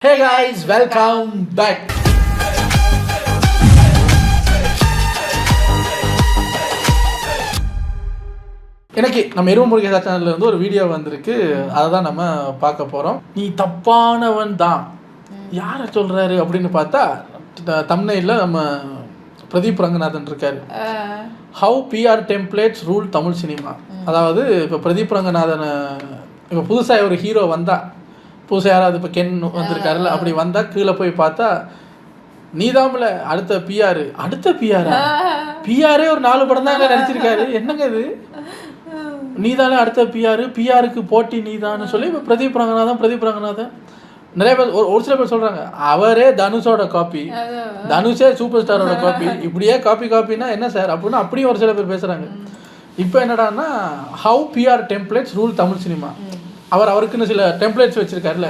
Hey guys, welcome back. எனக்கு நம்ம எருவ முருகேசா சேனல்ல இருந்து ஒரு வீடியோ வந்திருக்கு. அதை தான் நம்ம பார்க்க போறோம். நீ தப்பானவன் தான் யாரை சொல்றாரு அப்படின்னு பார்த்தா தம்ப்நெயில்ல நம்ம பிரதீப் ரங்கநாதன் இருக்காரு. How PR templates rule Tamil cinema. அதாவது இப்போ பிரதீப் ரங்கநாதன் இப்போ புதுசாக ஒரு ஹீரோ வந்தா, புதுசாக யாராவது இப்போ கென் வந்திருக்காருல்ல, அப்படி வந்தால் கீழே போய் பார்த்தா நீதாமில் அடுத்த பிஆரே ஒரு 4 படம் தான் நடிச்சிருக்காரு. என்னங்க இது, நீதானே அடுத்த பிஆருக்கு போட்டி நீதான்னு சொல்லி இப்போ பிரதீப் ரங்கநாதன் நிறைய பேர் ஒரு சில பேர் சொல்கிறாங்க அவரே தனுஷோட காப்பி, தனுஷே சூப்பர் ஸ்டாரோட காப்பி, இப்படியே காப்பினா என்ன சார் அப்படின்னு அப்படியும் ஒரு சில பேர் பேசுகிறாங்க. இப்போ என்னடான்னா how PR templates rule Tamil cinema. அவருக்குன்னு சில டெம்ப்ளேட்ஸ் வச்சிருக்காருல்ல,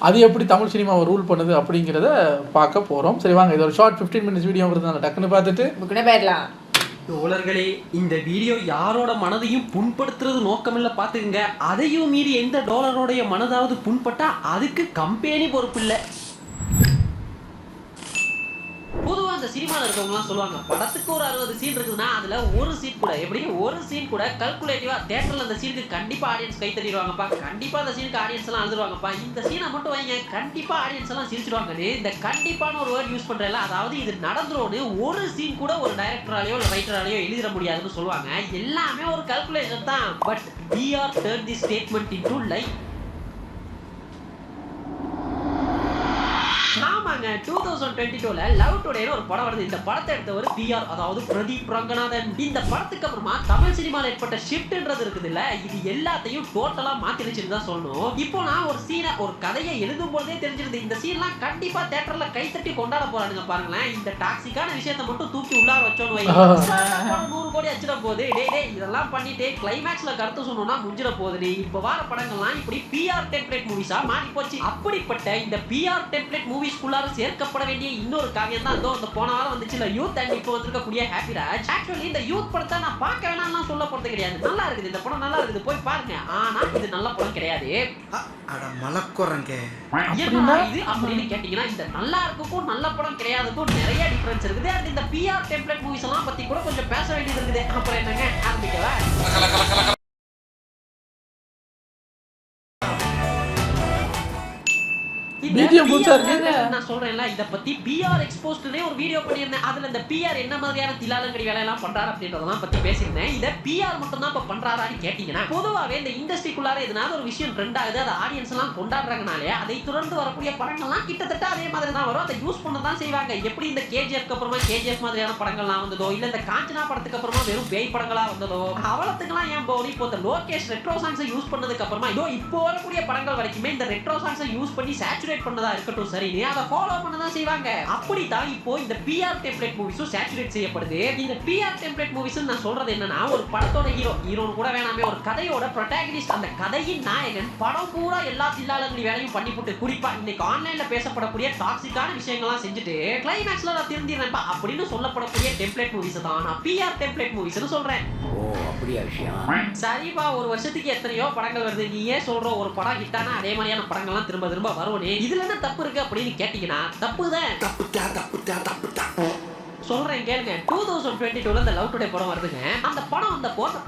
அது எப்படி தமிழ் சினிமாவை ரூல் பண்ணுது அப்படிங்கிறத பார்க்க போகிறோம். சரி வாங்க, இது ஒரு ஷார்ட் 15 மினிட்ஸ் வீடியோங்கிறதுனால டக்குன்னு பார்த்துட்டு போயிடலாம். தோழர்களே, இந்த வீடியோ யாரோட மனதையும் புண்படுத்துறது நோக்கமில்ல பார்த்துக்குங்க. அதையும் மீறி எந்த டாலரோடைய மனதாவது புண்பட்டா அதுக்கு கம்பெனி பொறுப்பு இல்லை. பொதுவாக அந்த சினிமாவில் இருக்கவங்கலாம் சொல்லுவாங்க, படத்துக்கு ஒரு 60 சீன் இருக்குதுன்னா அதில் ஒரு சீன் கூட கல்குலேட்டிவாக தேட்டரில் அந்த சீனுக்கு கண்டிப்பாக ஆடியன்ஸ் கை தட்டிடுவாங்கப்பா, கண்டிப்பாக அந்த சீனுக்கு ஆடியன்ஸ் எல்லாம் அழுதுருவாங்கப்பா, இந்த சீனை மட்டும் வைங்க கண்டிப்பாக ஆடியன்ஸ் எல்லாம் சிரிச்சிடுவாங்கன்னு இந்த கண்டிப்பான ஒரு வேர்ட் யூஸ் பண்ணுறல. அதாவது இது நடந்துரும்னு ஒரு சீன் கூட ஒரு டைரக்டராலேயோ இல்லை ரைட்டராலேயோ எழுதிட முடியாதுன்னு சொல்லுவாங்க. எல்லாமே ஒரு கல்குலேஷன் தான். But we are turn this statement into life. ஆமாங்க, 2022ல லவ் டுடேன்னு ஒரு படம் வருது. இந்த படத்தை எடுத்தவர் பிஆர், அதாவது பிரதீப் ரங்கநாதன். இந்த படத்துக்கு அப்புறமா தமிழ் சினிமாவில் ஏற்பட்ட ஷிஃப்ட்ன்றது இருக்குது இல்ல, இது எல்லாத்தையும் டோட்டலா மாத்திருச்சுன்னு தான் சொல்லணும். இப்போ நான் ஒரு கதையை எழுதும் போதே தெரிஞ்சிருது இந்த சீன்லாம் கண்டிப்பா தியேட்டர்ல கைத்தட்டி கொண்டாட போறானுங்க. பாருங்களேன், இந்த டாக்ஸிக்கான விஷயத்தை மட்டும் தூக்கி உள்ளார வச்சோன்னு வை, 100 கோடி அச்சிட போகுது. டேய் இதெல்லாம் பண்ணிட்டு கிளைமேக்ஸ்ல கருத்து சொன்னோம்னா முடிஞ்சிட போகுது. இப்போ வர படங்கள்லாம் இப்படி பிஆர் டெம்ப்ளேட் மூவிஸா மாறி போச்சு. அப்படிப்பட்ட இந்த பிஆர் டெம்ப்ளேட் மூவிஸ்குள்ளார சேர்க்கப்பட வேண்டிய இன்னொரு காவியம் தான் அந்த போன வாரம் வந்துச்சுல யூத், அண்ட் இப்போ வந்திருக்கக்கூடிய ஹாப்பி ராஜ். ஆக்சுவலி இந்த யூத் படத்தை நான் பார்க்க வேணாம்லாம் சொல்ல போறது கிடையாது. நல்லா இருக்குது, இந்த படம் நல்லா இருக்குது, போய் பாருங்க. ஆனா இது நல்ல படம் கிடையாது. அட மலக்குறங்க என்ன இது அப்படின்னு கேட்டீங்கன்னா, இந்த நல்லா இருக்குக்கும் நல்ல படம் கிடையாதுக்கும் நிறைய டிஃபரன்ஸ் இருக்குது. அண்ட் இந்த பிஆர் டெம்ப்ளேட் மூவிஸ் எல்லாம் பத்தி கூட கொஞ்சம் பேச வேண்டியது இருக்குது. அப்புறம் என்னங்க ஆரம்பிக்கவா? நான் சொல்றேன்ல, இத பத்தி பிஆர் எக்ஸ்போஸ்ட்னே ஒரு வீடியோ பண்ணிருந்தேன். அதுல இந்த பிஆர் என்ன மாதிரியான தில்லாலங்கடி வேலை எல்லாம் பண்றாரு அப்படின்றதெல்லாம் பத்தி பேசியிருந்தேன். இத பிஆர் மட்டும் தான் இப்ப பண்றாரான்னு கேட்டீங்கன்னா, பொதுவாவே இந்த இண்டஸ்ட்ரிக்குள்ளார எதனால ஒரு விஷயம் ட்ரெண்ட் ஆகுது, அதை ஆடியன்ஸ் எல்லாம் கொண்டாடுறாங்கனாலே அதை தொடர்ந்து வரக்கூடிய படங்கள்லாம் கிட்டத்தட்ட அதே மாதிரி தான் வரும். அதை யூஸ் பண்ண தான் செய்வாங்க. எப்படி இந்த கேஜிஎஃப்க்கு அப்புறமா கேஜிஎஃப் மாதிரியான படங்கள்லாம் வந்ததோ, இல்ல இந்த காஞ்சனா படத்துக்கு அப்புறமா வெறும் பேய் படங்களா வந்ததோ, அவலத்துக்கெல்லாம் ஏன் போகணும். இப்போ இந்த லோகேஷ் ரெட்ரோ சாங்ஸை யூஸ் பண்ணதுக்கு அப்புறமா இப்போ வரக்கூடிய படங்கள் வரைக்குமே இந்த ரெட்ரோ சாங்ஸை யூஸ் பண்ணி சேச்சுரேட் பண்ணதா இருக்கட்டும், சரி அதை ஃபாலோ பண்ண தான் செய்வாங்க. அப்படிதான் இப்போ இந்த பிஆர் டெம்ப்ளேட் மூவிஸும் சேச்சுரேட் செய்யப்படுது. இந்த பிஆர் டெம்ப்ளேட் மூவிஸ் நான் சொல்றது என்னன்னா, ஒரு படத்தோட ஹீரோன்னு கூட வேணாமே, ஒரு கதையோட ப்ரோட்டாகனிஸ்ட், அந்த கதையின் நாயகன் படம் பூரா எல்லா தில்லாலங்கடி வேலையும் பண்ணிவிட்டு, குறிப்பா இன்னைக்கு ஆன்லைன்ல பேசப்படக்கூடிய டாக்ஸிக்கான விஷயங்கள்லாம் செஞ்சுட்டு கிளைமேக்ஸ்ல நான் திருந்தினேன்ப்பா அப்படின்னு சொல்லப்படக்கூடிய டெம்ப்ளேட் மூவிஸ் தான் நான் பிஆர் டெம்ப்ளேட் மூவிஸ்னு சொல்றேன். ஓ அப்படியா விஷயம்? சரிப்பா, ஒரு வருஷத்துக்கு எத்தனையோ படங்கள் வருது, நீ ஏன் சொல்ற ஒரு படம் ஹிட்டானா அதே மாதிரியான படங்கள்லாம் திரும்ப திரும்ப வருவனே, இதுல என்ன தப்பு இருக்கு அப்படின்னு கேட்டீங்கன்னா, தப்புதான். சொல்றேன் கேளுங்க. 2022ல இந்த லவ் டுடே படம் வருதுங்க. அந்த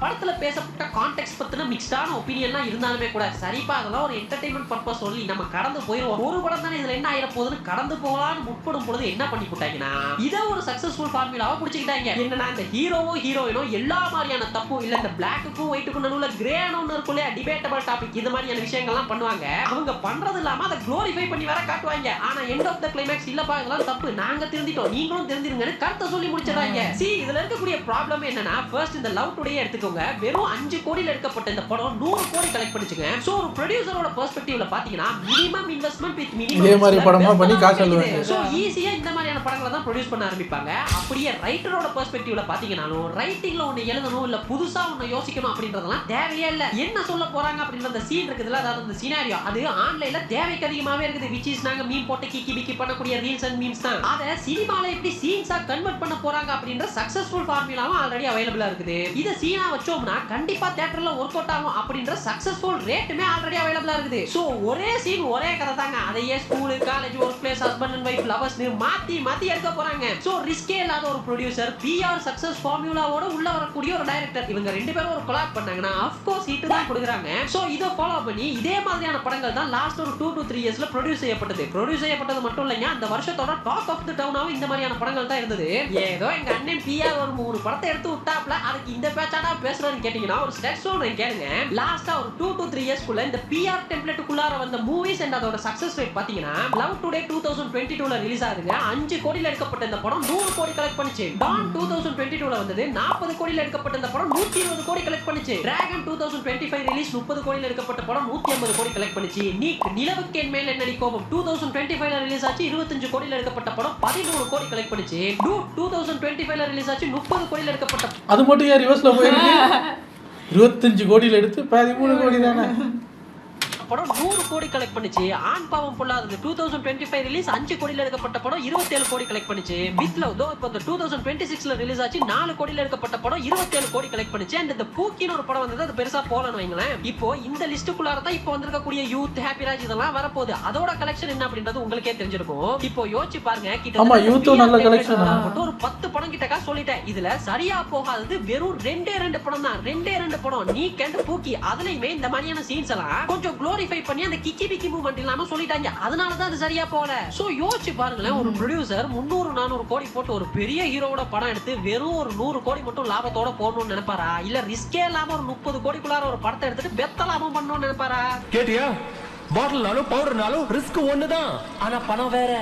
படத்துல பேசப்பட்ட கான்டெக்ஸ்ட் பத்தின மிக்ஸ்டான ஒப்பீனியன்லாம் இருந்தாலுமே கூட, சரிப்பா அதெல்லாம் ஒரு என்டர்டெயின்மெண்ட் பர்பஸ் சொல்லி நம்ம கடந்து போயிடுவோம். ஒரு படம் தானே, இதுல என்ன ஆயிர போகுதுன்னு கடந்து போகலான்னு முற்படும் பொழுது என்ன பண்ணி போட்டாங்கன்னா, இதை ஒரு சக்சஸ்ஃபுல் ஃபார்முலாவை பிடிச்சிக்கிட்டாங்க. என்னன்னா, இந்த ஹீரோயினோ எல்லா மாதிரியான தப்பும் இல்ல, இந்த பிளாக்குக்கும் ஒயிட்டுக்கும் நடுவுல கிரேன்னு ஒன்று இருக்குல்ல, டிபேட்டபிள் டாபிக், இந்த மாதிரியான விஷயங்கள்லாம் பண்ணுவாங்க. அவங்க பண்றது இல்லாம அதை குளோரிஃபை பண்ணி வர காட்டுவாங்க. ஆனா எண்ட் ஆஃப் த கிளைமேக்ஸ், இல்லப்பா இதெல்லாம் தப்பு, நாங்க திருந்திட்டோம், நீங்களும் திருந்திருங்கன்னு கருத்தை சொல்லி முடிச்சிடறாங்க. இதுல இருக்கக்கூடிய ப்ராப்ளம் என்னன்னா, ஃபர்ஸ்ட் இந்த லவ் டுடே எடுத்துக்கோங்க. வெறும் 5 கோடியில எடுக்கப்பட்ட இந்த படம் 100 கோடி கலெக்ட் பண்ணிச்சுங்க. சோ ஒரு ப்ரொடியூசரோட பெர்ஸ்பெக்டிவ்ல பாத்தீங்கன்னா, மினிமம் இன்வெஸ்ட்மென்ட் வித் மினிமம் இதே மாதிரி படமா பண்ணி காசு அள்ளுவாங்க. சோ ஈஸியா இந்த மாதிரியான படங்களை தான் ப்ரொடியூஸ் பண்ண ஆரம்பிப்பாங்க. அப்படியே ரைட்டரோட பெர்ஸ்பெக்டிவ்ல பாத்தீங்கன்னாலும், ரைட்டிங்ல ஒன்னு எழுதணும் இல்ல புதுசா ஒன்னு யோசிக்கணும் அப்படின்றதெல்லாம் தேவையே இல்ல. என்ன சொல்ல போறாங்க அப்படின்ற அந்த சீன் இருக்குதுல, அதாவது அந்த சினாரியோ, அது ஆன்லைன்ல தேவைக்கு அதிகமாவே இருக்குது. which is நாங்க மீம் போட்டு கிக்கி பிக்கி பண்ணக்கூடிய ரீல்ஸ் அண்ட் மீம்ஸ் தான். அத சினிமால எப்படி சீன்ஸா கன்வெர்ட் பண்ண போறாங்க அப்படின்ற சக்சஸ்ஃபுல் ஃபார்முலாவும் ஆல்ரெடி அவைலபிளா இருக்குது. இத சீனா வச்சோம்னா கண்டிப்பா தியேட்டர்ல ஒர்க் அவுட் ஆகும் அப்படின்ற சக்சஸ்ஃபுல் ரேட்டுமே ஆல்ரெடி அவைலபிளா இருக்குது. சோ ஒரே சீன் ஒரே கதை தாங்க. அதையே school, college, work place, husband and wife, லவர்ஸ்னு மாத்தி எடுக்க போறாங்க. சோ ரிஸ்கே இல்லாத ஒரு ப்ரொடியூசர், பிஆர் சக்சஸ் ஃபார்முலாவோட உள்ள வரக்கூடிய ஒரு டைரக்டர், இவங்க ரெண்டு பேரும் ஒரு கொலாப் பண்ணாங்கன்னா ஆஃப் கோர்ஸ் ஹிட் தான் கொடுக்குறாங்க. சோ இத ஃபாலோ பண்ணி இதே மாதிரியான படங்கள் தான் லாஸ்ட் ஒரு 2 to 3 இயர்ஸ்ல ப்ரொடியூஸ் செய்யப்பட்டது மட்டும் இல்லைங்க, அந்த வருஷத்தோட டாக் ஆஃப் தி டவுனாவும் இந்த மாதிரியான படங்கள் தான் இருந்தது. ஏதோ எங்க அண்ணன் பிஆர் ஒரு 3 படத்தை எடுத்து விட்டாப்ல, அதுக்கு இந்த பேச்சாடா பேசுறான்னு கேட்டீங்கன்னா ஒரு ஸ்டெட் சொல்றேன் கேளுங்க. லாஸ்டா ஒரு 2 to 3 இயர்ஸ்க்குள்ள இந்த பிஆர் டெம்ப்ளேட்டுக்குள்ளார வந்த மூவிஸ் அண்ட் அதோட சக்சஸ் ரேட் பாத்தீங்கன்னா லவ் டுடே 2022ல ரிலீஸ் ஆகுதுங்க. 5 கோடியில எடுக்கப்பட்ட இந்த படம் 100 கோடி கலெக்ட் பண்ணுச்சு. டான் 2022ல வந்தது 40 கோடியில எடுக்கப்பட்ட இந்த படம் 120 கோடி கலெக்ட் பண்ணுச்சு. டிராகன் 2025 ரிலீஸ் 30 கோடியில எடுக்கப்பட்ட படம் 150 கோடி கலெக்ட் பண்ணுச்சு. நீக் நிலவுக்கு என் மேல் என்னடி கோபம் 2025ல ரிலீஸ் ஆச்சு, 25 கோடியில எடுக்கப்பட்ட படம் 13 கோடி கலெக்ட் பண்ணுச்சு. டூட் 2025ல ரிலீஸ் ஆச்சு, 30 கோடியில எடுக்கப்பட்ட அது மட்டும் ஏன் ரிவர்ஸ்ல போயிருக்கு? 25 கோடியில எடுத்து 13 கோடி தானே படம் 100 கோடி கலெக்ட் பண்ணுச்சு. ஆண் பாவம் பொல்லாதது 2025 ரிலீஸ் 5 கோடியில எடுக்கப்பட்ட படம் 27 கோடி கலெக்ட் பண்ணுச்சு. வித் லவ் தோ இப்போ 2026ல ரிலீஸ் ஆச்சு, 4 கோடியில எடுக்கப்பட்ட படம் 27 கோடி கலெக்ட் பண்ணுச்சு. அண்ட் இந்த பூக்கின்னு ஒரு படம் வந்தது, அது பெருசா போலன்னு வைங்களேன். இப்போ இந்த லிஸ்டுக்குள்ளார தான் இப்போ வந்திருக்கக்கூடிய யூத், ஹாப்பி ராஜ் இதெல்லாம் வரப்போகுது. அதோட கலெக்ஷன் என்ன அப்படின்றது உங்களுக்கே தெரிஞ்சிருக்கும். இப்போ யோசிச்சு பாருங்க, ஆமா யூத்தும் நல்ல கலெக்ஷன் மட்டும் ஒரு 10 படம் கிட்டக்கா சொல்லிட்டேன். இதுல சரியா போகாதது வெறும் 2 படம் தான். 2 படம் நீக் அண்ட் பூக்கி. அதுலயுமே இந்த மாதிரியான சீன்ஸ் எல்லாம் கொஞ்சம் குளோரிஃபை பண்ணி அந்த கிக்கி பிக்கி மூவ்மெண்ட் இல்லாம சொல்லிட்டாங்க. அதனால தான் அது சரியா போல. சோ யோசிச்சு பாருங்களேன், ஒரு ப்ரொடியூசர் 300-400 கோடி போட்டு ஒரு பெரிய ஹீரோவோட படம் எடுத்து வெறும் ஒரு 100 கோடி மட்டும் லாபத்தோட போடணும்னு நினைப்பாரா, இல்ல ரிஸ்கே இல்லாம ஒரு 30 கோடிக்குள்ளார ஒரு படத்தை எடுத்துட்டு பெத்த லாபம் பண்ணணும்னு நினைப்பாரா? கேட்டியா? பாட்டில்னாலும் பவுடர்னாலும் ரிஸ்க் ஒண்ணுதான், ஆனா பணம் வேற.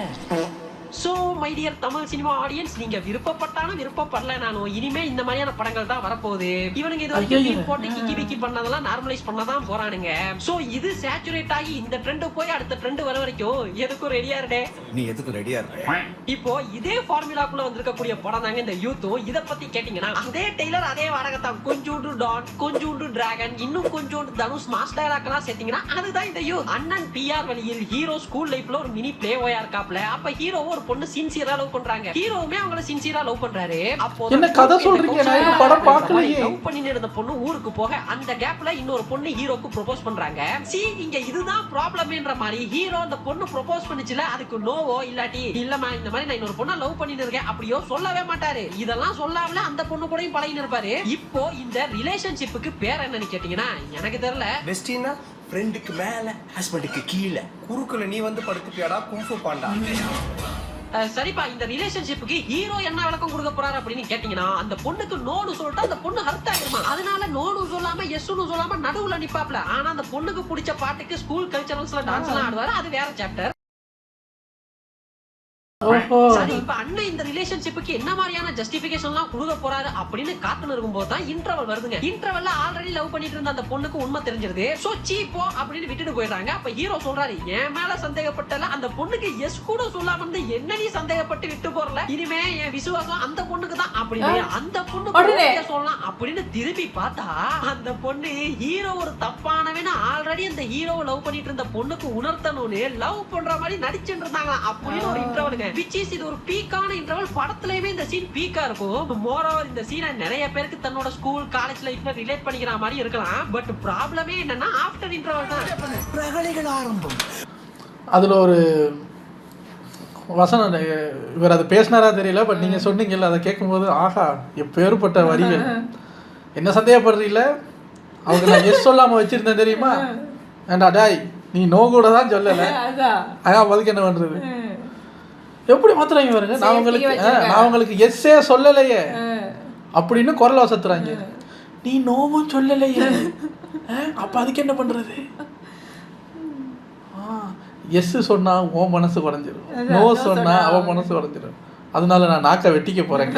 So my dear Tamil cinema audience, நீங்க விருப்பப்பட்டாலும் விருப்பப்படலனாலும் இனிமே இந்த மாதிரியான படங்கள் தான் வரப்போகுது. இவனுங்க இது வரைக்கும் போட்டு கிக்கி பிக்கி பண்ணதெல்லாம் நார்மலைஸ் பண்ணதான் போறானுங்க. சோ இது சேச்சுரேட் ஆகி இந்த ட்ரெண்ட் போய் அடுத்த ட்ரெண்ட் வர வரைக்கும் எதுக்கும் ரெடியா இருடே. நீ எதுக்கு ரெடியா இருக்க? இப்போ இதே ஃபார்முலாக்குள்ள வந்திருக்கக்கூடிய படம் தாங்க இந்த யூத்தும். இத பத்தி கேட்டீங்கன்னா அதே டெய்லர், அதே வாடகை தான். கொஞ்சோண்டு டான், கொஞ்சோண்டு டிராகன், இன்னும் கொஞ்சோண்டு தனுஷ், மாஸ் டைலாக்லாம் சேர்த்தீங்கன்னா அதுதான் இந்த யூத். அண்ணன் பிஆர் வழியில் ஹீரோ ஸ்கூல் லைஃப்ல ஒரு மினி பிளே ஓயா இருக்காப்ல. அப்ப ஹீரோ ஒரு பொண்ணு சின்சியரா லவ் பண்றாங்க. ஹீரோவுமே அவங்கள சின்சியரா லவ் பண்றாரு. அப்போ என்ன கதை சொல்றீங்க? நான் இந்த படம் பார்க்கலையே. லவ் பண்ணிட்டு இருந்த பொண்ணு ஊருக்கு போக அந்த கேப்ல இன்னொரு பொண்ணு ஹீரோக்கு ப்ரோபோஸ் பண்றாங்க. சி இங்க இதுதான் ப்ராப்ளம்ன்ற மாதிரி ஹீரோ அந்த பொண்ணு ப்ரோபோஸ் பண்ணிச்சுல, அதுக்கு நோவோ இல்லாட்டி இல்லமா இந்த மாதிரி நான் இன்னொரு பொண்ணை லவ் பண்ணிட்டு இருக்கேன் அப்படியோ சொல்லவே மாட்டாரு. இதெல்லாம் சொல்லாமல அந்த பொண்ணு கூடயும் பழகிட்டு இருப்பாரு. இப்போ இந்த ரிலேஷன்ஷிப்புக்கு பேர் என்னன்னு கேட்டீங்கன்னா எனக்கு தெரியல. பெஸ்டினா ஃப்ரெண்டுக்கு மேல ஹஸ்பண்டுக்கு கீழே குறுக்குல நீ வந்து படுத்துப்பியாடா குங்ஃபு பாண்டா. சரிப்பா, இந்த ரிலேஷன்ஷிப்புக்கு ஹீரோ என்ன விளக்கம் கொடுக்க போறாரு அப்படின்னு கேட்டீங்கன்னா அந்த பொண்ணுக்கு நோன்னு சொல்லிட்டு அந்த பொண்ணு ஹர்ட் ஆயிருமா. அதனால நோன்னு சொல்லாம எஸ்ன்னு சொல்லாம நடுவுல நிப்பாப்ல. ஆனா அந்த பொண்ணுக்கு பிடிச்ச பாட்டுக்கு ஸ்கூல் கல்ச்சரல்ஸ்ல டான்ஸ் எல்லாம் ஆடுவாரு, அது வேற சாப்டர். சரி, இப்ப அண்ணன் இந்த ரிலேஷன்ஷிப்புக்கு என்ன மாதிரியான ஜஸ்டிபிகேஷன்லாம் கொடுக்க போறாரு அப்படின்னு காத்துன்னு இருக்கும்போது தான் இன்டர்வல் வருதுங்க. இன்டர்வல்ல ஆல்ரெடி லவ் பண்ணிட்டு இருந்த அந்த பொண்ணுக்கு உண்மை தெரிஞ்சிருது. சோ சீப்போ அப்படின்னு விட்டுட்டு போயிடுறாங்க. அப்ப ஹீரோ சொல்றாரு, என் மேல சந்தேகப்பட்டல அந்த பொண்ணுக்கு எஸ் கூட சொல்லாம வந்து என்ன நீ சந்தேகப்பட்டு விட்டு போறல, இனிமே என் விசுவாசம் அந்த பொண்ணுக்கு தான் அப்படின்னு அந்த பொண்ணு சொல்லலாம் அப்படின்னு திரும்பி பார்த்தா அந்த பொண்ணு ஹீரோ ஒரு தப்பானவன்னு ஆல்ரெடி அந்த ஹீரோவை லவ் பண்ணிட்டு இருந்த பொண்ணுக்கு உணர்த்தணும்னு லவ் பண்ற மாதிரி நடிச்சுட்டு இருந்தாங்க அப்படின்னு ஒரு இன்டர்வலுங்க. which is இது ஒரு பீக்கான இன்டர்வல். படத்துலயுமே இந்த சீன் பீக்கா இருக்கும். மோரோவர் இந்த சீனை நிறைய பேருக்கு தன்னோட ஸ்கூல் காலேஜ் லைஃப்ல ரிலேட் பண்ணிக்கிற மாதிரி இருக்கலாம். பட் ப்ராப்ளமே என்னன்னா ஆஃப்டர் இன்டர்வல் தான் பிரகலைகள் ஆரம்பம். அதுல ஒரு வசனம், இவர் அதை பேசினாரா தெரியல, பட் நீங்க சொன்னீங்கல்ல, அதை கேட்கும்போது ஆஹா எப்பேற்பட்ட வரிகள். என்ன சந்தேகப்படுறீங்கள, அவங்க நான் எஸ் சொல்லாம வச்சிருந்தேன் தெரியுமா, ஏண்டா டாய் நீ நோ கூட தான் சொல்லல, அதான் அதுக்கு என்ன பண்றது, எப்படி மாத்துறாங்க பாருங்க. நான் உங்களுக்கு எஸ்ஸே சொல்லலையே அப்படின்னு குரல் வசத்துறாங்க. நீ நோவும் சொல்லலையே, அப்ப அதுக்கு என்ன பண்றது? எஸ் சொன்னா உன் மனசு குறைஞ்சிரும், நோ சொன்னா அவன் மனசு குறைஞ்சிரும். அதனால நான் நாக்க வெட்டிக்க போறேங்க.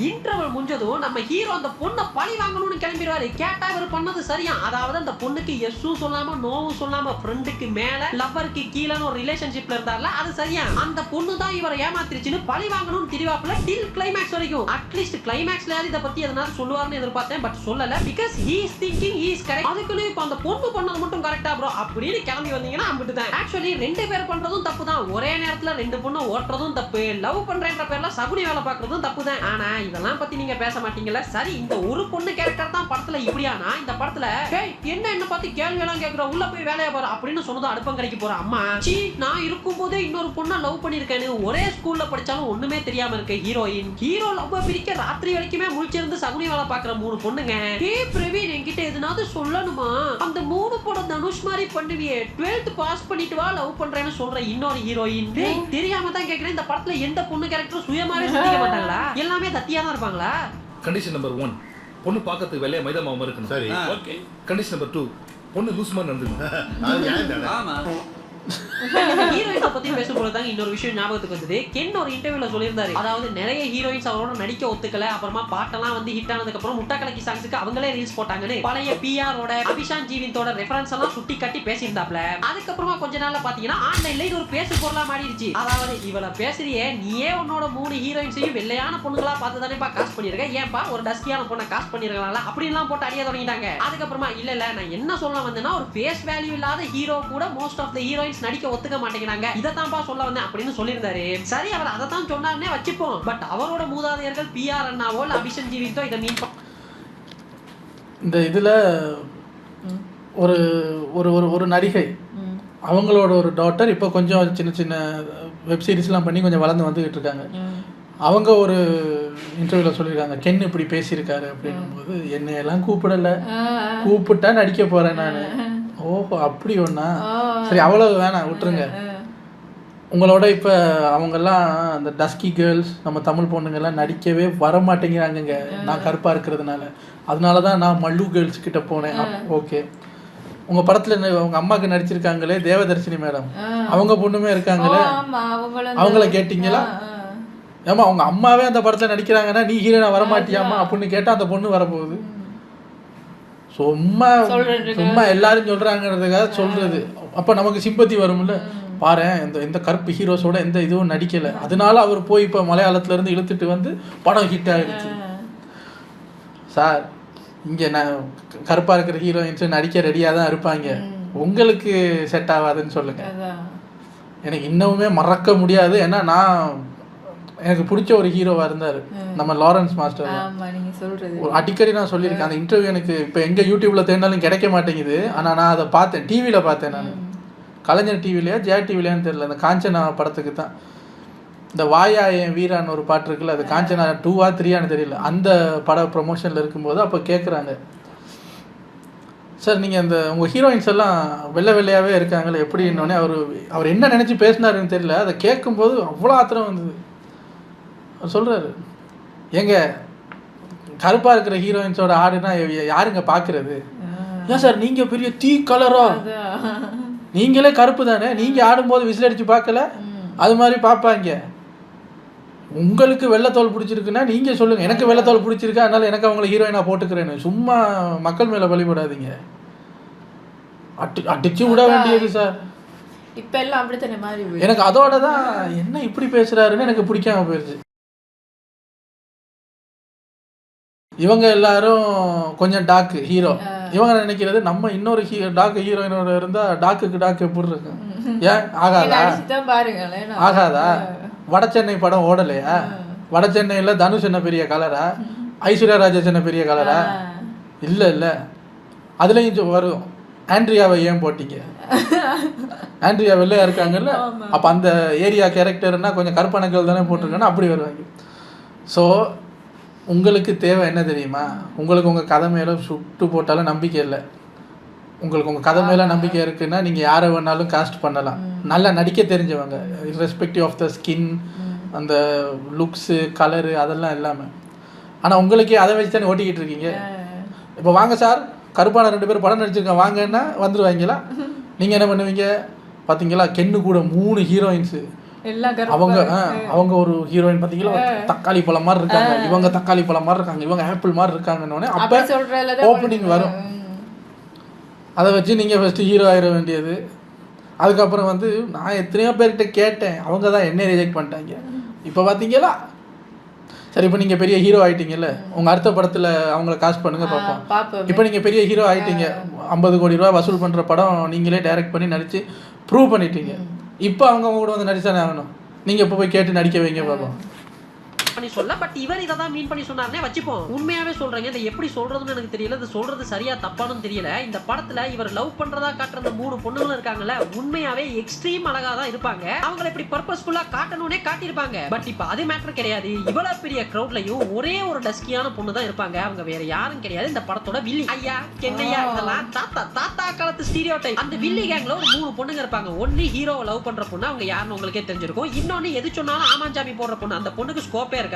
இன்டர்வல் முடிஞ்சதும் நம்ம ஹீரோ அந்த பொண்ணை பழி வாங்கணும்னு கிளம்பிடுவாரு. கேட்டா இவர் பண்ணது சரியா, அதாவது அந்த பொண்ணுக்கு எஸ்ஸும் சொல்லாம நோவும் சொல்லாம ஃப்ரெண்டுக்கு மேல லவ்வருக்கு கீழன்னு ஒரு ரிலேஷன்ஷிப்ல இருந்தார்ல, அது சரியா. அந்த பொண்ணு தான் இவரை ஏமாத்திருச்சுன்னு பழி வாங்கணும்னு திரிவாப்புல டில் கிளைமேக்ஸ் வரைக்கும். அட்லீஸ்ட் கிளைமேக்ஸ்ல இத பத்தி எதனால சொல்லுவாருன்னு எதிர்பார்த்தேன், பட் சொல்லல. Because he is thinking he is correct. அதுக்குள்ள இப்ப அந்த பொண்ணு பண்ணது மட்டும் கரெக்டா ப்ரோ அப்படின்னு கிளம்பி வந்தீங்கன்னா அம்பிட்டு தான். ஆக்சுவலி ரெண்டு பேர் பண்றதும் தப்பு தான். ஒரே நேரத்துல ரெண்டு பொண்ணு ஓட்டுறதும் தப்பு, லவ் பண்றேன்ற பேர்ல சகுனி வேலை பார்க்கறதும் தப்பு தான். ஆனா இதெல்லாம் பத்தி நீங்க பேச மாட்டீங்கல்ல. சரி, இந்த ஒரு பொண்ணு கேரக்டர் தான் படத்துல இப்படியானா, இந்த படத்துல என்ன பார்த்து கேள்வி எல்லாம் கேக்குற, உள்ள போய் வேலையை பாரு அப்படின்னு சொன்னதும் அடுப்பங்கரைக்கு போற அம்மா, சீ நான் இருக்கும் போதே இன்னொரு பொண்ணை லவ் பண்ணிருக்கேன்னு ஒரே ஸ்கூல்ல படிச்சாலும் ஒண்ணுமே தெரியாம இருக்க ஹீரோயின். ஹீரோ லவ் பிரிக்க ராத்திரி வரைக்குமே முழிச்சிருந்து சகுனி வேலை பாக்குற 3 பொண்ணுங்க. பிரவீன் என்கிட்ட எதுனாவது சொல்லணுமா, அந்த 3 படம் தனுஷ் மாதிரி பண்ணுவியே, 12th பாஸ் பண்ணிட்டு வா லவ் பண்றேன்னு சொல்ற இன்னொரு ஹீரோயின். தெரியாம தான் கேக்குறேன், இந்த படத்துல எந்த பொண்ணு கேரக்டர் சுயமாவே சிந்திக்க மாட்டாங்களா? எல்லாமே தத்தியா தான் இருப்பாங்களா? கண்டிஷன் நம்பர் 1, பொண்ணு பார்க்கறதுக்கு வெள்ளைய மைதா மாவு இருக்கணும். சரி, ஓகே. கண்டிஷன் நம்பர் 2, பொண்ணு லூஸ் மாதிரி நடந்துக்கணும். ஆமா. ஹீரோயின்ஸை பத்தி பேசும்போது தான் இன்னொரு விஷயம் ஞாபகத்துக்கு வந்தது. கென் ஒரு இன்டர்வியூல சொல்லியிருந்தாரு, அதாவது நிறைய ஹீரோயின்ஸ் அவரோட நடிக்க ஒத்துக்கல, அப்புறமா பாட்டெல்லாம் வந்து ஹிட் ஆனதுக்கு அப்புறம் முட்டாக்கலக்கி சாங்ஸ்க்கு அவங்களே ரீல்ஸ் போட்டாங்கன்னு பழைய பிஆரோட அபிஷான் ஜீவிந்தோட ரெஃபரன்ஸ் எல்லாம் சுட்டி காட்டி பேசியிருந்தாப்ல. அதுக்கப்புறமா கொஞ்ச நாள்ல பாத்தீங்கன்னா ஆன்லைன்ல இது ஒரு பேசு பொருளா மாறிடுச்சு. அதாவது இவள பேசுறியே, நீயே உன்னோட 3 ஹீரோயின்ஸையும் வெள்ளையான பொண்ணுங்களா பார்த்து தானேப்பா காஸ்ட் பண்ணிருக்க, ஏன்பா ஒரு டஸ்கியான பொண்ணை காஸ்ட் பண்ணிருக்கலாம்ல அப்படின்லாம் போட்டு அடிய தொடங்கிட்டாங்க. அதுக்கப்புறமா இல்ல நான் என்ன சொல்ல வந்தேன்னா, ஒரு ஃபேஸ் வேல்யூ இல்லாத ஹீரோ கூட மோஸ்ட் ஆஃப் த ஹீரோயின்ஸ் நடிக்க ஒத்துக்க மாட்டேங்கிறாங்க, இதத்தான்ப்பா சொல்ல வந்தேன் அப்படின்னு சொல்லியிருந்தாரு. சரி, அவர் அதை தான் சொன்னாருன்னே வச்சுப்போம். பட் அவரோட மூதாதையர்கள் பிஆர் அண்ணாவோ அபிஷன் ஜீவித்தோ இதை மீன் இந்த இதில் ஒரு ஒரு ஒரு நடிகை, அவங்களோட ஒரு டாட்டர் இப்போ கொஞ்சம் சின்ன சின்ன வெப் சீரிஸ்லாம் பண்ணி கொஞ்சம் வளர்ந்து வந்துக்கிட்டு இருக்காங்க. அவங்க ஒரு இன்டர்வியூவில் சொல்லியிருக்காங்க, கென் இப்படி பேசியிருக்காரு அப்படின்னும்போது என்னையெல்லாம் கூப்பிடலை, கூப்பிட்டா நடிக்க போகிறேன் நான். ஓஹோ அப்படி ஒன்றா, சரி அவ்வளோ வேணாம் விட்டுருங்க. உங்களோட இப்போ அவங்கெல்லாம் அந்த டஸ்கி கேர்ள்ஸ், நம்ம தமிழ் பொண்ணுங்கெல்லாம் நடிக்கவே வர மாட்டேங்கிறாங்கங்க, நான் கருப்பாக இருக்கிறதுனால. அதனால தான் நான் மல்லு கேர்ள்ஸ் கிட்ட போனேன். ஓகே, உங்கள் படத்தில் உங்கள் அம்மாவுக்கு நடிச்சிருக்காங்களே தேவதர்ஷினி மேடம், அவங்க பொண்ணுமே இருக்காங்களே, அவங்கள கேட்டிங்களா? ஏமா அவங்க அம்மாவே அந்த படத்தில் நடிக்கிறாங்கன்னா நீ ஹீரோனா வரமாட்டியாமா அப்படின்னு கேட்டால் அந்த பொண்ணு வரப்போகுது. சும்மா சும்மா எல்லாரும் சொல்கிறாங்கிறதுக்காக சொல்கிறது. அப்போ நமக்கு சிம்பத்தி வரும்ல, பாரு இந்த கருப்பு ஹீரோஸோட எந்த இதுவும் நடிக்கலை, அதனால அவர் போய் இப்போ மலையாளத்துலேருந்து இழுத்துட்டு வந்து படம் ஹிட் ஆகிடுச்சு. சார் இங்கே நான் கருப்பாக இருக்கிற ஹீரோயின்ஸு நடிக்க ரெடியாக தான் இருப்பாங்க, உங்களுக்கு செட் ஆகாதுன்னு சொல்லுங்கள். எனக்கு இன்னமுமே மறக்க முடியாது. ஏன்னா எனக்கு பிடிச்ச ஒரு ஹீரோவாக இருந்தார் நம்ம லாரன்ஸ் மாஸ்டர். அடிக்கடி நான் சொல்லியிருக்கேன், அந்த இன்டர்வியூ எனக்கு இப்போ எங்கே யூடியூப்பில் தேடினாலும் கிடைக்க மாட்டேங்குது. ஆனால் நான் அதை பார்த்தேன், டிவியில் பார்த்தேன். நான் கலைஞர் டிவிலையா ஜெயா டிவிலையான்னு தெரியல, அந்த காஞ்சனா படத்துக்கு தான் இந்த வாயா என் வீரான்னு ஒரு பாட்டு இருக்குல்ல, அது காஞ்சனா 2ஆ 3ஆன்னு தெரியல, அந்த பட ப்ரொமோஷனில் இருக்கும்போது அப்போ கேட்குறாங்க, சார் நீங்கள் அந்த உங்கள் ஹீரோயின்ஸ் எல்லாம் வெள்ளை வெள்ளையாகவே இருக்காங்களே எப்படின்னோடனே அவர் என்ன நினச்சி பேசினாருன்னு தெரியல, அதை கேட்கும்போது அவ்வளோ ஆத்திரம் வந்தது. அவர் சொல்கிறாரு, ஏங்க கருப்பாக இருக்கிற ஹீரோயின்ஸோட ஆடுனா யாருங்க பார்க்குறது? ஏன் சார் நீங்கள் பெரிய தீ கலரா, நீங்களே கருப்பு தானே, நீங்கள் ஆடும்போது விசில் அடித்து பார்க்கல, அது மாதிரி பார்ப்பாங்க. உங்களுக்கு வெள்ளைத்தோல் பிடிச்சிருக்குன்னா நீங்கள் சொல்லுங்கள், எனக்கு வெள்ளைத்தோல் பிடிச்சிருக்கா அதனால எனக்கு அவங்கள ஹீரோயினாக போட்டுக்கிறேன்னு. சும்மா மக்கள் மேலே வழிபடாதீங்க, அடிச்சு விட வேண்டியது சார். இப்போ எல்லாம் அப்படித்தானே மாறி. எனக்கு அதோட தான் என்ன இப்படி பேசுகிறாருன்னு எனக்கு பிடிக்காம போயிடுச்சு. இவங்க எல்லாரும் கொஞ்சம் டாக்கு ஹீரோ, இவங்க நினைக்கிறது நம்ம இன்னொரு டாக்கு ஹீரோயினோட இருந்தால் டாக்குக்கு டாக்கு எப்படி இருக்கு? ஏன் ஆகாதா? ஆகாதா? வட சென்னை படம் ஓடலையா? வட சென்னையில் தனுஷ் என்ன பெரிய கலரா, ஐஸ்வர்யா ராஜேஷ் என்ன பெரிய கலரா? இல்லை இல்லை, அதுலேயும் வரும். ஆண்ட்ரியாவை ஏன் போட்டிங்க? ஆண்ட்ரியா வெள்ளையா இருக்காங்கல்ல, அப்போ அந்த ஏரியா கேரக்டர்னா கொஞ்சம் கருப்பானக்கள் தானே போட்டிருக்காங்கன்னா அப்படி வருவாங்க. ஸோ உங்களுக்கு தேவை என்ன தெரியுமா? உங்களுக்கு உங்கள் கதை மேலே சுட்டு போட்டாலும் நம்பிக்கை இல்லை. உங்களுக்கு உங்கள் கதை மேலே நம்பிக்கை இருக்குன்னா நீங்கள் யாரை வேணாலும் காஸ்ட் பண்ணலாம், நல்லா நடிக்க தெரிஞ்சவங்க, இர்ரெஸ்பெக்டிவ் ஆஃப் த ஸ்கின், அந்த லுக்ஸு கலரு அதெல்லாம் இல்லாமல். ஆனால் உங்களுக்கே அதை வச்சு தானே ஓட்டிக்கிட்டு இருக்கீங்க. இப்போ வாங்க சார் கருப்பான 2 பேர் படம் நடிச்சிருக்கேன் வாங்கன்னா வந்துடுவாங்களா? நீங்கள் என்ன பண்ணுவீங்க? பார்த்தீங்களா, கென்னு கூட 3 ஹீரோயின்ஸு எல்லாம் அவங்க ஒரு ஹீரோயின் பாத்தீங்களா தக்காளி பழம் மாதிரி இருக்காங்க, இவங்க தக்காளி பழம் மாதிரி இருக்காங்க, இவங்க ஆப்பிள் மாதிரி இருக்காங்கன்னு அப்ப ஓப்பனிங் வரும். அதை வச்சு நீங்க ஃபர்ஸ்ட் ஹீரோ ஆயிட வேண்டியது. அதுக்கப்புறம் வந்து நான் எத்தனையோ பேர்கிட்ட கேட்டேன், அவங்க தான் என்ன ரிஜெக்ட் பண்ணிட்டாங்க. இப்போ பார்த்தீங்களா, சரி இப்போ நீங்கள் பெரிய ஹீரோ ஆகிட்டீங்கல்ல, உங்கள் அடுத்த படத்தில் அவங்கள காஸ்ட் பண்ணுங்க பார்ப்போம். இப்போ நீங்கள் பெரிய ஹீரோ ஆகிட்டீங்க, 50 கோடி ரூபா வசூல் பண்ணுற படம் நீங்களே டைரக்ட் பண்ணி நடித்து ப்ரூவ் பண்ணிட்டீங்க. இப்போ அவங்க கூட வந்து நடிச்சானே ஆகணும். நீங்கள் இப்போ போய் கேட்டு நடிக்க வைங்க பார்ப்போம் பண்ணி சொல்ல. பட் இவர் இதை தான் மீன் பண்ணி சொன்னார்னே வச்சுப்போம். உண்மையாவே சொல்றேங்க, இதை எப்படி சொல்றதுன்னு எனக்கு தெரியல, இது சொல்றது சரியா தப்பானும் தெரியல. இந்த படத்துல இவர் லவ் பண்றதா காட்டுற அந்த 3 பொண்ணுங்களும் இருக்காங்கல்ல, உண்மையாவே எக்ஸ்ட்ரீம் அழகா தான் இருப்பாங்க. அவங்களை இப்படி பர்பஸ்ஃபுல்லா காட்டணும்னே காட்டியிருப்பாங்க. பட் இப்ப அது மேட்டர் கிடையாது. இவ்வளவு பெரிய கிரௌட்லயும் ஒரே ஒரு டஸ்கியான பொண்ணு தான் இருப்பாங்க. அவங்க வேற யாரும் கிடையாது, இந்த படத்தோட வில்லி. ஐயா கெண்ணையா, இதெல்லாம் தாத்தா காலத்து ஸ்டீரியோடைப். அந்த வில்லி கேங்ல ஒரு 3 பொண்ணுங்க இருப்பாங்க. ஒன்னு ஹீரோவை லவ் பண்ற பொண்ணு, அவங்க யாருன்னு உங்களுக்கே தெரிஞ்சிருக்கும். இன்னொன்னு எது சொன்னாலும் ஆமாஞ்சாமி போடுற பொண்ணு, அந்த பொண்ணுக்கு ஸ்கோப்பே இருக்காது.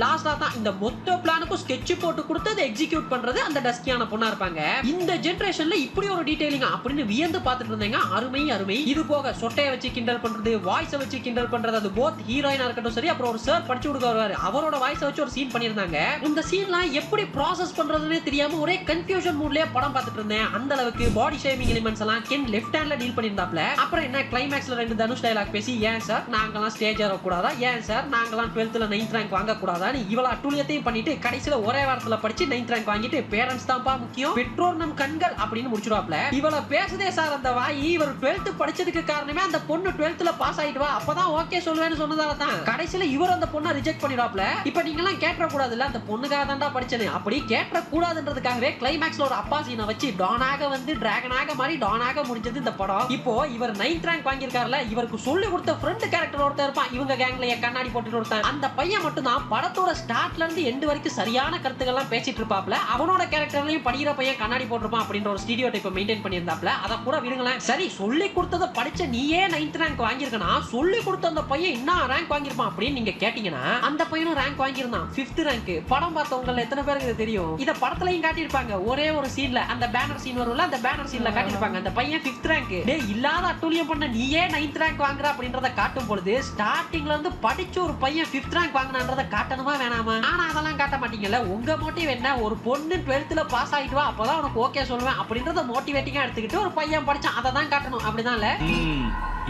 லாஸ்டா தான் இந்த மொத்த பிளானுக்கும் ஸ்கெட்ச் போட்டு கொடுத்து அதை எக்ஸிக்யூட் பண்றது அந்த டஸ்கியான பொண்ணா இருப்பாங்க. இந்த ஜெனரேஷன்ல இப்படி ஒரு டீடைலிங் அப்படின்னு வியந்து பார்த்துட்டு இருந்தேங்க. அருமை. இது போக சொட்டையை வச்சு கிண்டல் பண்றது, வாய்ஸை வச்சு கிண்டல் பண்றது, அது போத் ஹீரோயினா இருக்கட்டும் சரி, அப்புறம் ஒரு சார் படிச்சு கொடுக்க வருவாரு, அவரோட வாய்ஸை வச்சு ஒரு சீன் பண்ணியிருந்தாங்க. இந்த சீன்லாம் எப்படி ப்ராசஸ் பண்றதுன்னே தெரியாம ஒரே கன்ஃபியூஷன் மூட்லயே படம் பார்த்துட்டு இருந்தேன். அந்த அளவுக்கு பாடி ஷேமிங் எலிமெண்ட்ஸ் எல்லாம் கென் லெஃப்ட் ஹேண்ட்ல டீல் பண்ணியிருந்தாப்ல. அப்புறம் என்ன கிளைமேக்ஸ்ல 2 தனுஷ் டயலாக் பேசி, ஏன் சார் நாங்கெல்லாம் ஸ்டேஜ் ஏற கூடாதா, ஏன் சார் நாங்கெல்லாம் 12th 9th ரேங்க் வாங்க கூடாதா, இவ்வளவு அட்டூழியத்தையும் பண்ணிட்டு கடைசியில ஒரே வாரத்துல படிச்சு 9th ரேங்க் வாங்கிட்டு பேரண்ட்ஸ் தான்ப்பா முக்கியம், பெற்றோர் நம் கண்கள் அப்படின்னு முடிச்சிருவாப்ல. இவள பேசுதே சார் அந்த வாய். இவர் 12th படிச்சதுக்கு காரணமே அந்த பொண்ணு 12th பாஸ் ஆயிடுவா, அப்பதான் ஓகே சொல்லுவேன்னு சொன்னதால தான் கடைசியில இவர் அந்த பொண்ணை ரிஜெக்ட் பண்ணிடுவாப்ல. இப்ப நீங்க எல்லாம் கேட்ற கூடாது இல்ல, அந்த பொண்ணுக்காக தான்டா படிச்சேன்னு. அப்படி கேட்ற கூடாதுன்றதுக்காகவே கிளைமேக்ஸ்ல ஒரு அப்பா சீனை வச்சு டானாக வந்து டிராகனாக மாதிரி டானாக முடிஞ்சது இந்த படம். இப்போ இவர் 9th ரேங்க் வாங்கியிருக்காருல, இவருக்கு சொல்லி கொடுத்த ஃப்ரெண்ட் கேரக்டர் ஒருத்தர் இருப்பான், இவங்க கேங்ல கண்ணாடி போட்டுட்டு ஒருத்தன். அந்த பையன் மட்டும் தான் படத்தோட ஸ்டார்ட்ல இருந்து எண்ட் வரைக்கும் சரியான கருத்துக்கள்லாம் பேசிட்டு இருப்பாப்ல. அவனோட கேரக்டர்லயும் படிக்கிற பையன் கண்ணாடி போட்டிருப்பான் அப்படின்ற ஒரு ஸ்டீரியோடைப்பை மெயின்டைன் பண்ணியிருந்தாப்ல. அதை கூட விடுங்களேன். சரி, சொல்லி கொடுத்ததை படிச்ச நீயே 9th ரேங்க் வாங்கியிருக்கனா, சொல்லி கொடுத்த அந்த பையன் என்ன ரேங்க் வாங்கியிருப்பான் அப்படின்னு நீங்க கேட்டீங்கன்னா, அந்த பையனும் ரேங்க் வாங்கியிருந்தான், 5th ரேங்க். படம் பார்த்தவங்க எத்தனை பேருக்கு இது தெரியும்? இதை படத்துலயும் காட்டியிருப்பாங்க. ஒரே ஒரு சீன்ல அந்த பேனர் சீன் வரும்ல, அந்த பேனர் சீன்ல காட்டியிருப்பாங்க அந்த பையன் 5th ரேங்க். இல்லாத அட்டூழியம் பண்ண நீயே 9th ரேங்க் வாங்குற அப்படின்றத காட்டும் பொழுது ஸ்டார்டிங்ல இருந்து படிச்ச ஒரு பையன் 5th ரேங்க் வாங்கினான்றத காட்டணுமா வேணாமா? ஆனா அதெல்லாம் காட்ட மாட்டீங்கல்ல. உங்க மோட்டிவ் என்ன? ஒரு பொண்ணு 12th பாஸ் ஆயிட்டு வா, அப்பதான் உனக்கு ஓகே சொல்லுவேன் அப்படின்றத மோட்டிவேட்டிங்கா எடுத்துக்கிட்டு ஒரு பையன் படிச்சான், அதை தான் காட்டணும். அப்படிதான்ல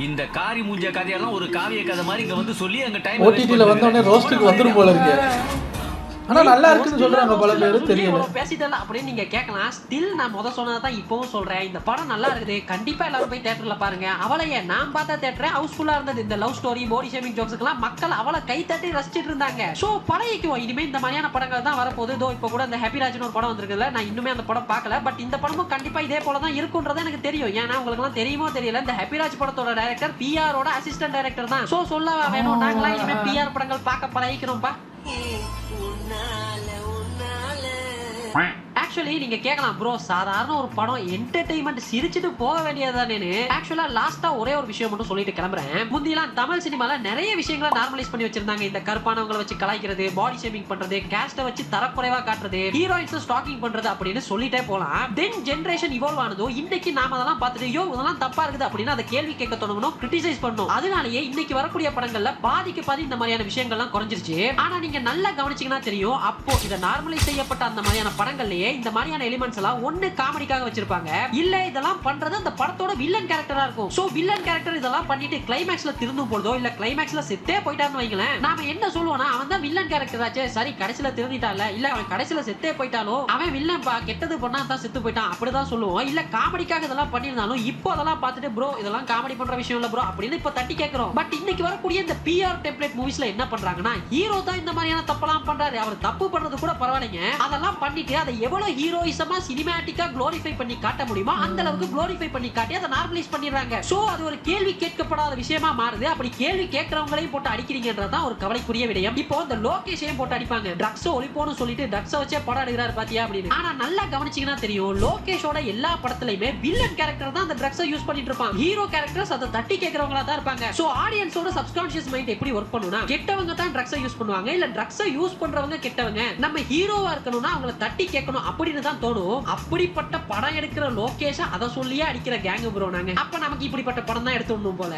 இந்த காரி மூஞ்ச கதையெல்லாம் ஒரு காவிய கதை மாதிரி இங்க வந்து சொல்லி அங்க டைம் ஓடிடில வந்த உடனே ரோஸ்ட்க்கு வந்துரும் போல இருக்கு. ஆனா நல்லா இருக்குன்னு சொல்றாங்க பல பேர், தெரியல பேசிட்டல அப்படின்னு நீங்க கேட்கலாம். ஸ்டில் நான் சொன்னதை தான் இப்பவும் சொல்றேன், இந்த படம் நல்லா இருக்குது, கண்டிப்பா எல்லாரும் போய் தியேட்டர்ல பாருங்க. அவளையே நான் பார்த்த தியேட்டர் ஹவுஸ்ஃபுல்லா இருந்தது. இந்த லவ் ஸ்டோரி பாடி ஷேமிங் ஜோக்ஸ்க்குலாம் மக்கள் அவளை கை தட்டி ரசிச்சிட்டு இருந்தாங்க. சோ பழையக்குவோம், இனிமே இந்த மாதிரியான படங்கள் தான் வரப்போகுது. இதோ இப்போ கூட இந்த ஹாப்பிராஜ்னு ஒரு படம் வந்திருக்குல்ல, நான் இன்னுமே அந்த படம் பார்க்கல, பட் இந்த படமும் கண்டிப்பா இதே போல தான் இருக்கும்ன்றது எனக்கு தெரியும். ஏன்னா உங்களுக்கு எல்லாம் தெரியுமோ தெரியல, இந்த ஹாப்பிராஜ் படத்தோட டைரக்டர் பிஆரோட அசிஸ்டன்ட் டைரக்டர் தான். சோ சொல்லவா வேணும், நாங்களாம் இனிமே பிஆர் படங்கள் பார்க்க பழகிக்கிறோம்பா. ஆக்சுவலி நீங்க கேட்கலாம், ப்ரோ சாதாரண ஒரு படம் என்டர்டெயின்மெண்ட் சிரிச்சுட்டு போக வேண்டியதுதானேன்னு. ஆக்சுவலா லாஸ்டா ஒரே ஒரு விஷயம் மட்டும் சொல்லிட்டு கிளம்புறேன். முந்திலாம் தமிழ் சினிமால நிறைய விஷயங்களை நார்மலைஸ் பண்ணி வச்சிருந்தாங்க. இந்த கருப்பானவங்களை வச்சு கலாய்க்கிறது, பாடி ஷேமிங் பண்றது, கேஸ்ட வச்சு தரக்குறைவா காட்டுறது, ஹீரோயின்ஸ் ஸ்டாக்கிங் பண்றது அப்படின்னு சொல்லிட்டே போலாம். தென் ஜெனரேஷன் இவால்வ் ஆனதோ இன்னைக்கு நாம அதெல்லாம் பார்த்துட்டு யோ இதெல்லாம் தப்பா இருக்குது அப்படின்னு அதை கேள்வி கேட்க தொடங்கணும், கிரிட்டிசைஸ் பண்ணணும். அதனாலேயே இன்னைக்கு வரக்கூடிய படங்கள்ல பாதிக்கு பாதி இந்த மாதிரியான விஷயங்கள்லாம் குறைஞ்சிருச்சு. ஆனா நீங்க நல்லா கவனிச்சீங்கன்னா தெரியும், அப்போ இதை நார்மலைஸ் செய்யப்பட்ட அந்த மாதிரியான படங்கள்லயே இந்த மாதிரியான எலிமெண்ட்ஸ் எல்லாம் ஒண்ணு காமெடிக்காக வச்சிருப்பாங்க, இல்ல இதெல்லாம் பண்றது அந்த படத்தோட வில்லன் கேரக்டரா இருக்கும். சோ வில்லன் கேரக்டர் இதெல்லாம் பண்ணிட்டு கிளைமேக்ஸ்ல திருந்தும் பொழுதோ இல்ல கிளைமேக்ஸ்ல செத்தே போயிட்டான்னு வைங்களேன், நாம என்ன சொல்லுவோம்னா அவன் தான் வில்லன் கேரக்டர் ஆச்சே, சரி கடைசியில திருந்திட்டால, இல்ல அவன் கடைசியில செத்தே போயிட்டாலோ அவன் வில்லன் பா, கெட்டது பண்ணா தான் செத்து போயிட்டான் அப்படிதான் சொல்லுவோம். இல்ல காமெடிக்காக இதெல்லாம் பண்ணிருந்தாலும் இப்போ அதெல்லாம் பார்த்துட்டு ப்ரோ இதெல்லாம் காமெடி பண்ற விஷயம் இல்ல ப்ரோ அப்படின்னு இப்ப தட்டி கேட்கிறோம். பட் இன்னைக்கு வரக்கூடிய இந்த பிஆர் டெம்ப்ளேட் மூவிஸ்ல என்ன பண்றாங்கன்னா, ஹீரோ தான் இந்த மாதிரியான தப்பெல்லாம் பண்றாரு, அவர் தப்பு பண்றது கூட பரவாயில்லைங்க, அதெல்லாம் பண்ணிட்டு அதை எவ்வளவு ஹீரோயிசமா சினிமேட்டிக்கா குளோரிஃபை பண்ணி காட்ட முடியுமா அந்த அளவுக்கு குளோரிஃபை பண்ணி காட்டி அதை நார்மலைஸ் பண்ணிடுறாங்க. சோ அது ஒரு கேள்வி கேட்கப்படாத விஷயமா மாறுது. அப்படி கேள்வி கேட்கறவங்களையும் போட்டு அடிக்கிறீங்கன்றதுதான் ஒரு கவலைக்குரிய விடயம். இப்போ இந்த லோகேஷையும் போட்டு அடிப்பாங்க, ட்ரக்ஸ் ஒழிப்போன்னு சொல்லிட்டு ட்ரக்ஸ் வச்சே படம் எடுக்கிறாரு பாத்தியா அப்படின்னு. ஆனா நல்லா கவனிச்சீங்கன்னா தெரியும், லோகேஷோட எல்லா படத்துலயுமே வில்லன் கேரக்டர் தான் அந்த ட்ரக்ஸை யூஸ் பண்ணிட்டு இருப்பாங்க, ஹீரோ கேரக்டர்ஸ் அதை தட்டி கேட்கறவங்களா தான் இருப்பாங்க. சோ ஆடியன்ஸோட சப்கான்ஷியஸ் மைண்ட் எப்படி ஒர்க் பண்ணுனா, கெட்டவங்க தான் ட்ரக்ஸை யூஸ் பண்ணுவாங்க, இல்ல ட்ரக்ஸை யூஸ் பண்றவங்க கெட்டவங்க, நம்ம ஹீரோவா இருக்கணும்னா அவங்களை தட்டி கேட்கணும் அப்படின்னு தான் தோணும். அப்படிப்பட்ட படம் எடுக்கிற லோகேஷ அதை சொல்லியே அடிக்கிற கேங் ப்ரோ நாங்க. அப்ப நமக்கு இப்படிப்பட்ட படம் தான் எடுத்து போல.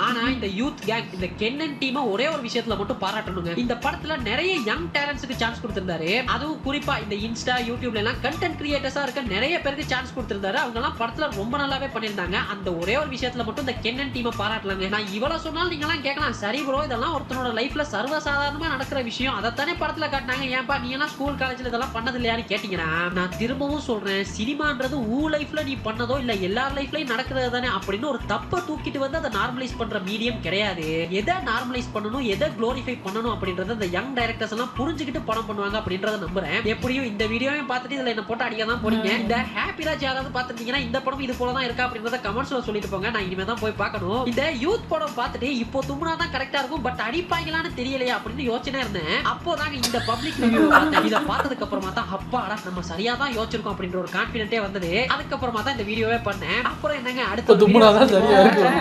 ஆனா இந்த யூத் கேங் இந்த கென்னன் டீமை ஒரே ஒரு விஷயத்துல மட்டும் பாராட்டணுங்க. இந்த படத்துல நிறைய யங் டேலண்ட்ஸ்க்கு சான்ஸ் கொடுத்திருந்தாரு. அதுவும் குறிப்பா இந்த இன்ஸ்டா யூடியூப்ல எல்லாம் கண்டென்ட் கிரியேட்டர்ஸா இருக்க நிறைய பேருக்கு சான்ஸ் கொடுத்திருந்தாரு. அவங்க எல்லாம் படத்துல ரொம்ப நல்லாவே பண்ணிருந்தாங்க. அந்த ஒரே ஒரு விஷயத்துல மட்டும் இந்த கென்னன் டீமை பாராட்டலாங்க. நான் இவ்வளவு சொன்னாலும் நீங்க எல்லாம் கேட்கலாம், சரி ப்ரோ இதெல்லாம் ஒருத்தனோட லைஃப்ல சர்வசாதாரணமா நடக்கிற விஷயம், அதைத்தானே படத்துல காட்டினாங்க, ஏன்பா நீ எல்லாம் ஸ்கூல் காலேஜ்ல இதெல்லாம் பண்ணது இல்லையான்னு கேட்டீங்கன்னா, நான் திரும்பவும் சொல்றேன், சினிமான்றது லைஃப்ல நீ பண்ணதோ இல்ல எல்லார் லைஃப்லயும் நடக்கிறது தானே அப்படின்னு ஒரு தப்பை தூக்கிட்டு வந்து அதை நார்மலைஸ் பண்ற மீடியம் கிடையாது. எதை நார்மலைஸ் பண்ணணும், எதை குளோரிஃபை பண்ணணும் அப்படின்றத இந்த யங் டைரக்டர்ஸ் எல்லாம் புரிஞ்சுக்கிட்டு படம் பண்ணுவாங்க அப்படின்றத நம்புறேன். எப்படியும் இந்த வீடியோவையும் பார்த்துட்டு இதுல என்ன போட்டு அடிக்க தான் போறீங்க. இந்த ஹாப்பி ராஜ் யாராவது பார்த்துட்டீங்கன்னா இந்த படம் இது போல தான் இருக்கா அப்படின்றத கமெண்ட்ஸ்ல சொல்லிட்டு போங்க. நான் இனிமே தான் போய் பார்க்கணும். இந்த யூத் படம் பார்த்துட்டு இப்போ தும்முனா தான் கரெக்டா இருக்கும், பட் அடிப்பாங்களான்னு தெரியலையா அப்படின்னு யோசனை இருந்தேன். அப்போதாங்க இந்த பப்ளிக் ரிவ்யூ பார்த்தேன். இதை பார்த்ததுக்கு அப்புறமா தான் அப்பாடா நம்ம சரியா தான் யோசிச்சிருக்கோம் அப்படின்ற ஒரு கான்ஃபிடென்ட்டே வந்தது. அதுக்கப்புறமா தான் இந்த வீடியோவே பண்ணேன். அப்புறம் என்னங்க அடுத்த தும்முனாதான் சரியா இருக்கும்.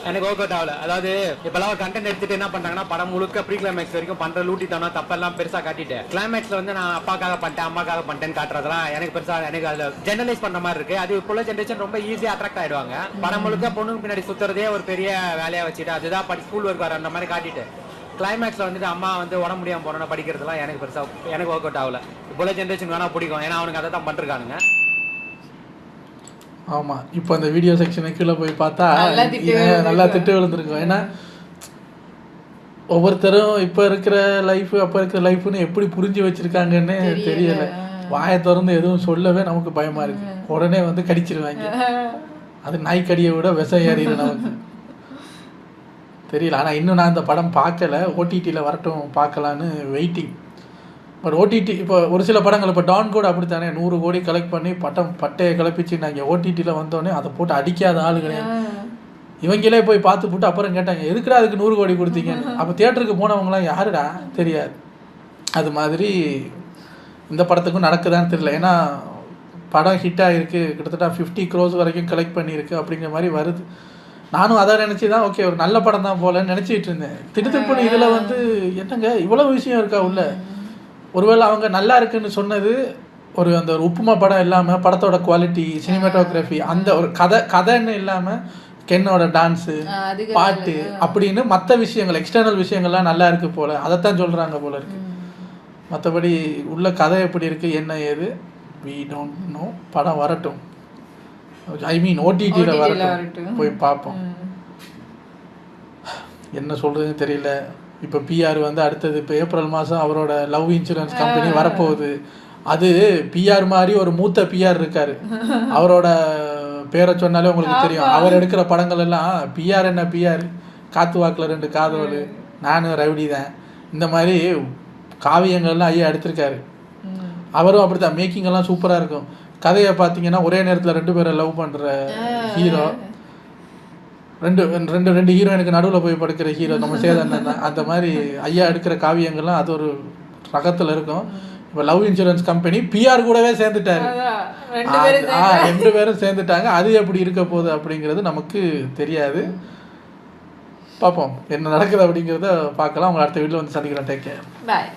எனக்கு ஒர்க் அவுட் ஆகல. அதாவது இப்பெல்லாம் கண்டென்ட் எடுத்துட்டு என்ன பண்றாங்கன்னா படம் முழுக்க ப்ரீ கிளைமேக்ஸ் வரைக்கும் பண்ற லூட்டி தானா தப்பெல்லாம் பெருசா காட்டிட்டு கிளைமேக்ஸ்ல வந்து நான் அப்பாக்காக பண்ணிட்டேன் அம்மாக்காக பண்ணிட்டேன்னு காட்டுறதெல்லாம் எனக்கு பெருசா எனக்கு அதுல ஜெனரலைஸ் பண்ற மாதிரி இருக்கு. அது இப்போ ஜென்ரேஷன் ரொம்ப ஈஸியா அட்ராக்ட் ஆயிடுவாங்க. படம் முழுக்க பொண்ணுக்கு பின்னாடி சுத்துறதே ஒரு பெரிய வேலையா வச்சுட்டு அதுதான் ஸ்கூல் ஒர்க் வர அந்த மாதிரி காட்டிட்டு கிளைமேக்ஸ்ல வந்துட்டு அம்மா வந்து உடம்பு முடியாம போனோம் படிக்கிறதுலாம் எனக்கு பெருசா எனக்கு ஒர்க் அவுட் ஆகல. இப்போ ஜென்ரேஷன் வேணா பிடிக்கும், ஏன்னா அவனுக்கு அதை தான் பண்ணிருக்கானுங்க. ஆமாம், இப்போ அந்த வீடியோ செக்ஷனை கீழே போய் பார்த்தா நல்லா திட்டு விழுந்துருக்கும். ஏன்னா ஒவ்வொருத்தரும் இப்போ இருக்கிற லைஃப் அப்போ இருக்கிற லைஃப்னு எப்படி புரிஞ்சு வச்சுருக்காங்கன்னு தெரியலை. வாயை திறந்து எதுவும் சொல்லவே நமக்கு பயமாக இருக்குது. உடனே வந்து கடிச்சிருவாங்க. அது நாய்க்கடியை விட விஷம் ஏறிடும் நமக்கு. தெரியல. ஆனால் இன்னும் நான் இந்த படம் பார்க்கல. ஓடிடியில் வரட்டும் பார்க்கலான்னு வெயிட்டிங். பட் ஓடிடி இப்போ ஒரு சில படங்கள் இப்போ டான் கூட அப்படித்தானே 100 கோடி கலெக்ட் பண்ணி பட்டையை கிளப்பிச்சு நாங்கள் ஓடிடியில் வந்தோடனே அதை போட்டு அடிக்காத ஆள் கிடையாது. இவங்களே போய் பார்த்து போட்டு அப்புறம் கேட்டாங்க எதுக்குடா அதுக்கு 100 கோடி கொடுத்தீங்கன்னு. அப்போ தியேட்டருக்கு போனவங்களாம் யாருடா தெரியாது. அது மாதிரி இந்த படத்துக்கும் நடக்குதான்னு தெரியல. ஏன்னா படம் ஹிட்டாக இருக்குது, கிட்டத்தட்ட 50 crores வரைக்கும் கலெக்ட் பண்ணியிருக்கு அப்படிங்கிற மாதிரி வருது. நானும் அதை நினச்சி தான் ஓகே ஒரு நல்ல படம் தான் போலன்னு நினச்சிட்டு இருந்தேன். திடுத்துப்புன்னு இதில் வந்து என்னங்க இவ்வளோ விஷயம் இருக்கா உள்ள. ஒருவேளை அவங்க நல்லா இருக்குன்னு சொன்னது ஒரு அந்த ஒரு உப்புமா படம் இல்லாமல் படத்தோட குவாலிட்டி சினிமாட்டோகிராஃபி அந்த ஒரு கதைன்னு இல்லாமல் கென்னோட டான்ஸு பாட்டு அப்படின்னு மற்ற விஷயங்கள் எக்ஸ்டர்னல் விஷயங்கள்லாம் நல்லா இருக்குது போல், அதைத்தான் சொல்கிறாங்க போல இருக்கு. மற்றபடி உள்ள கதை எப்படி இருக்குது என்ன ஏது வி டோன்ட் நோ. படம் வரட்டும், ஐ மீன் ஓடிடியில் வரட்டும், போய் பார்ப்போம். என்ன சொல்கிறதுன்னு தெரியல. இப்போ பிஆர் வந்து அடுத்தது இப்போ ஏப்ரல் மாதம் அவரோட லவ் இன்சூரன்ஸ் கம்பெனி வரப்போகுது. அது பிஆர் மாதிரி ஒரு மூத்த பிஆர் இருக்கார். அவரோட பேரை சொன்னாலே உங்களுக்கு தெரியும். அவர் எடுக்கிற படங்கள் எல்லாம் பிஆர் என்ன பிஆர் காத்து வாக்கில் 2 காதோல் நானும் ரவுடி தான் இந்த மாதிரி காவியங்கள்லாம் ஐயா எடுத்திருக்காரு. அவரும் அப்படி தான். மேக்கிங்கெல்லாம் சூப்பராக இருக்கும். கதையை பார்த்தீங்கன்னா ஒரே நேரத்தில் 2 பேரை லவ் பண்ணுற ஹீரோ, ரெண்டு ஹீரோயினுக்கு நடுவில் போய் படுக்கிற ஹீரோ நம்ம சேதன் தான். அந்த மாதிரி ஐயா எடுக்கிற காவியங்கள்லாம் அது ஒரு ரகத்தில் இருக்கும். இப்போ லவ் இன்சூரன்ஸ் கம்பெனி பிஆர் கூடவே சேர்ந்துட்டாரு. 2 பேரும் சேர்ந்துட்டாங்க. அது எப்படி இருக்க போகுது அப்படிங்கிறது நமக்கு தெரியாது. பார்ப்போம் என்ன நடக்குது அப்படிங்கிறத பார்க்கலாம். உங்களை அடுத்த வீட்டில் வந்து சந்திக்கிறேன். Take care. பாய்.